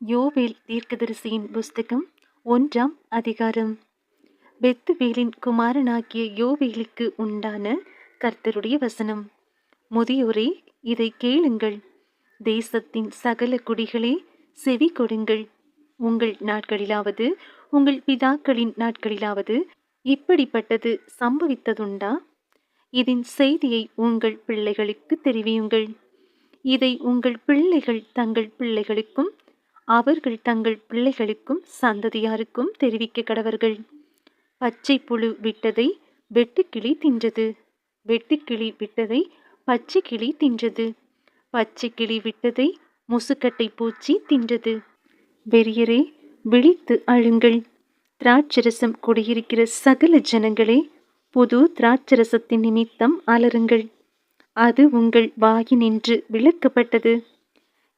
யோவேல் தீர்க்கதரிசியின் புஸ்தகம் 1ஆம் அதிகாரம். பெத்துவேலின் குமாரனாகிய யோவேலுக்கு உண்டான கர்த்தருடைய வசனம். முதியோரே, இதை கேளுங்கள். தேசத்தின் சகல குடிகளே, செவி கொடுங்கள். உங்கள் நாட்களிலாவது உங்கள் பிதாக்களின் நாட்களிலாவது இப்படிப்பட்டது சம்பவித்ததுண்டா? இதன் செய்தியை உங்கள் பிள்ளைகளுக்கு தெரிவியுங்கள். இதை உங்கள் பிள்ளைகள் தங்கள் பிள்ளைகளுக்கும் அவர்கள் தங்கள் பிள்ளைகளுக்கும் சந்ததியாருக்கும் தெரிவிக்க கடவர்கள். பச்சை புழு விட்டதை வெட்டுக்கிளி தின்றது. வெட்டுக்கிளி விட்டதை பச்சை கிளி தின்றது. பச்சை கிளி விட்டதை முசுக்கட்டை பூச்சி தின்றது. வெறியரே, விழித்து அழுங்கள். திராட்சரசம் குடியிருக்கிற சகல ஜனங்களே, புது திராட்சரசத்தின் நிமித்தம் அலறுங்கள். அது உங்கள் வாயினின்று விலக்கப்பட்டது.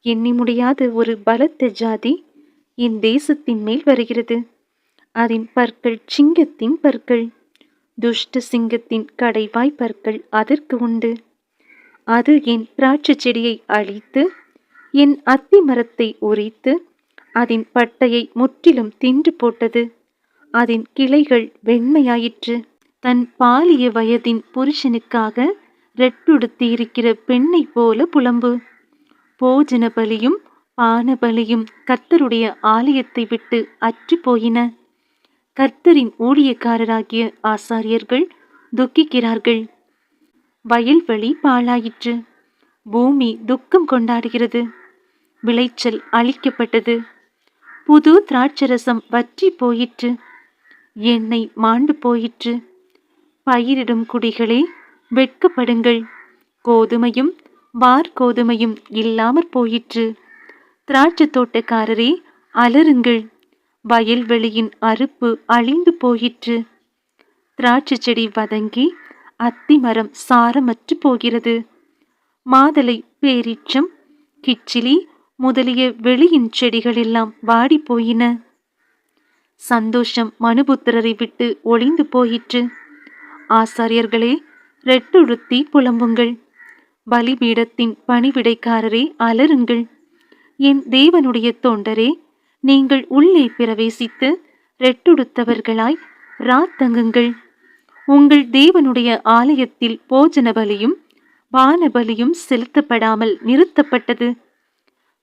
எண்ணி முடியாத ஒரு பலத்த ஜாதி என் தேசத்தின் மேல் வருகிறது. அதன் பற்கள் சிங்கத்தின் பற்கள். துஷ்ட சிங்கத்தின் கடைவாய் பற்கள் அதற்கு உண்டு. அது என் திராட்சை செடியை அழித்து என் அத்தி மரத்தை உரித்து அதன் பட்டையை முற்றிலும் தின்று போட்டது. அதன் கிளைகள் வெண்மையாயிற்று. தன் பாலிய வயதின் புருஷனுக்காக ரெட்டுடுத்தியிருக்கிற பெண்ணை போல புலம்பு. போஜன பலியும் பான பலியும் கர்த்தருடைய ஆலயத்தை விட்டு அற்று போயின. கர்த்தரின் ஊழியக்காரராகிய ஆசாரியர்கள் துக்கிக்கிறார்கள். வயல்வெளி பாழாயிற்று. பூமி துக்கம் கொண்டாடுகிறது. விளைச்சல் அழிக்கப்பட்டது. புது திராட்சரசம் வற்றி போயிற்று. எண்ணெய் மாண்டு போயிற்று. பயிரிடும் குடிகளே, வெட்கப்படுங்கள். கோதுமையும் வார்கோதுமையும் இல்லாமற் போயிற்று. திராட்சை தோட்டக்காரரே, அலறுங்கள். வயல்வெளியின் அறுப்பு அழிந்து போயிற்று. திராட்சை செடி வதங்கி அத்திமரம் சாரமற்று போகிறது. மாதளை, பேரீச்சம், கிச்சிலி முதலிய வெளியின் செடிகள் எல்லாம் வாடி போயின. சந்தோஷம் மனுபுத்திரரை விட்டு ஒளிந்து போயிற்று. ஆசாரியர்களே, ரெட்டுடுத்தி புலம்புங்கள். பலிபீடத்தின் பணிவிடைக்காரரே, அலறுங்கள். என் தேவனுடைய தொண்டரே, நீங்கள் உள்ளே பிரவேசித்து ரெட்டுடுத்தவர்களாய் ராத்தங்குங்கள். உங்கள் தேவனுடைய ஆலயத்தில் போஜன பலியும் பானபலியும் செலுத்தப்படாமல் நிறுத்தப்பட்டது.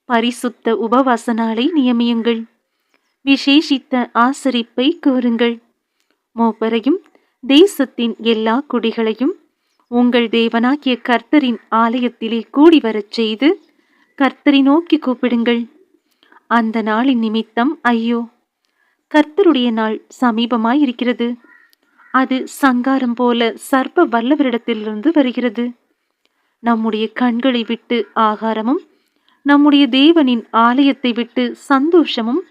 பரிசுத்த உபவாச நாளை நியமியுங்கள். விசேஷித்த ஆசரிப்பை கூறுங்கள். மூப்பரையும் தேசத்தின் எல்லா குடிகளையும் உங்கள் தேவனாகிய கர்த்தரின் ஆலயத்திலே கூடி வரச் செய்து கர்த்தரை நோக்கி கூப்பிடுங்கள். அந்த நாளின் நிமித்தம் ஐயோ! கர்த்தருடைய நாள் சமீபமாயிருக்கிறது. அது சங்காரம் போல சர்ப்ப வல்லவரிடத்திலிருந்து வருகிறது. நம்முடைய கண்களை விட்டு ஆகாரமும் நம்முடைய தேவனின் ஆலயத்தை விட்டு சந்தோஷமும்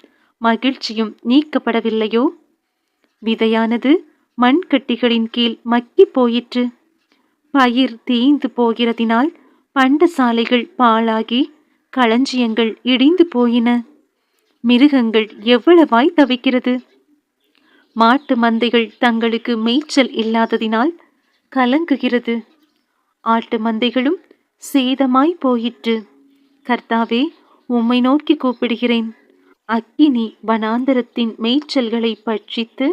மகிழ்ச்சியும் நீக்கப்படவில்லையோ? விதையானது மண்கட்டிகளின் கீழ் மக்கி போயிற்று. பயிர் தீய்ந்து போகிறதினால் பண்டசாலைகள் பாழாகி களஞ்சியங்கள் இடிந்து போயின. மிருகங்கள் எவ்வளவாய் தவிக்கிறது. மாட்டு மந்தைகள் தங்களுக்கு மேய்ச்சல் இல்லாததினால் கலங்குகிறது. ஆட்டு மந்தைகளும் சேதமாய் போயிற்று. கர்த்தாவே, உம்மை நோக்கி கூப்பிடுகிறேன். அக்கினி வனாந்தரத்தின் மேய்ச்சல்களை பட்சித்து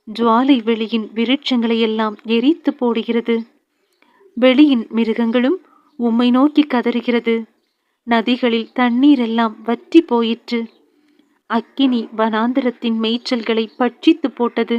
ஜுவாலை வெளியின் விருட்சங்களையெல்லாம் எரித்து போடுகிறது. வெளியின் மிருகங்களும் உம்மை நோக்கி கதறுகிறது. நதிகளில் தண்ணீரெல்லாம் வற்றி போயிற்று. அக்கினி வனாந்தரத்தின் மேய்ச்சல்களை பட்சித்து போட்டது.